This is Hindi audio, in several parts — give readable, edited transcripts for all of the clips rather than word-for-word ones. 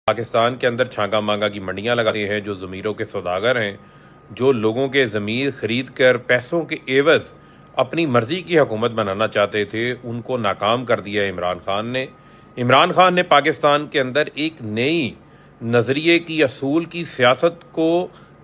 पाकिस्तान के अंदर छांगा मांगा की मंडियां लगाते हैं, जो ज़मीरों के सौदागर हैं, जो लोगों के ज़मीर ख़रीद कर पैसों के एवज़ अपनी मर्ज़ी की हुकूमत बनाना चाहते थे, उनको नाकाम कर दिया इमरान ख़ान ने। इमरान ख़ान ने पाकिस्तान के अंदर एक नई नज़रिए की असूल की सियासत को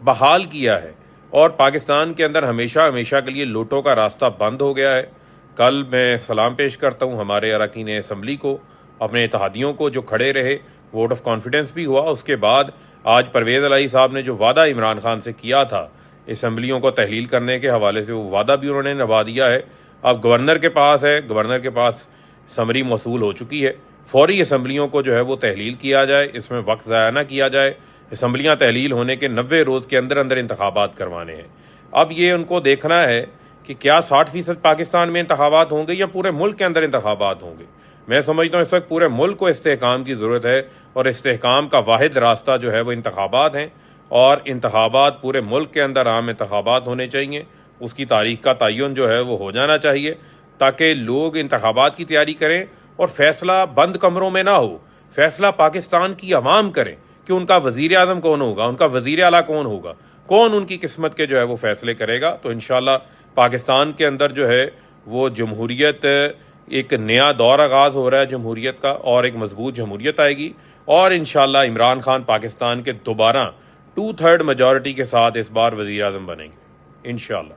बहाल किया है और पाकिस्तान के अंदर हमेशा हमेशा के लिए लूटों का रास्ता बंद हो गया है। कल मैं सलाम पेश करता हूँ हमारे अरकान असम्बली को, अपने इत्तेहादियों को जो खड़े रहे, वोट ऑफ कॉन्फिडेंस भी हुआ। उसके बाद आज परवेज़ इलाही साहब ने जो वादा इमरान खान से किया था असम्बलियों को तहलील करने के हवाले से, वो वादा भी उन्होंने निभा दिया है। अब गवर्नर के पास है, गवर्नर के पास समरी मौसूल हो चुकी है। फौरी असम्बलियों को जो है वो तहलील किया जाए, इसमें वक्त ज़ाया ना किया जाए। असम्बलियाँ तहलील होने के 90 रोज़ के अंदर अंदर इंतखाबात करवाने हैं। अब ये उनको देखना है कि क्या 60% पाकिस्तान में इंतखाबात होंगे या पूरे मुल्क के अंदर इंतखाबात होंगे। मैं समझता हूँ इस वक्त पूरे मुल्क को इस्तेहकाम की ज़रूरत है और इस्तेहकाम का वाहिद रास्ता जो है वो इंतखाबात हैं और इंतखाबात पूरे मुल्क के अंदर आम इंतखाबात होने चाहिए। उसकी तारीख का तयन जो है वो हो जाना चाहिए ताकि लोग इंतखाबात की तैयारी करें और फैसला बंद कमरों में ना हो, फैसला पाकिस्तान की आवाम करें कि उनका वज़ीर आज़म कौन होगा, उनका वज़ीर आला कौन होगा, कौन उनकी किस्मत के जो है वो फैसले करेगा। तो इंशाअल्लाह पाकिस्तान के अंदर जो है वो जमहूरियत, एक नया दौर आगाज़ हो रहा है जमहूरियत का और एक मजबूत जमहूरियत आएगी और इंशाअल्लाह इमरान खान पाकिस्तान के दोबारा 2/3 मेजॉरिटी के साथ इस बार वज़ीर आज़म बनेंगे इंशाअल्लाह।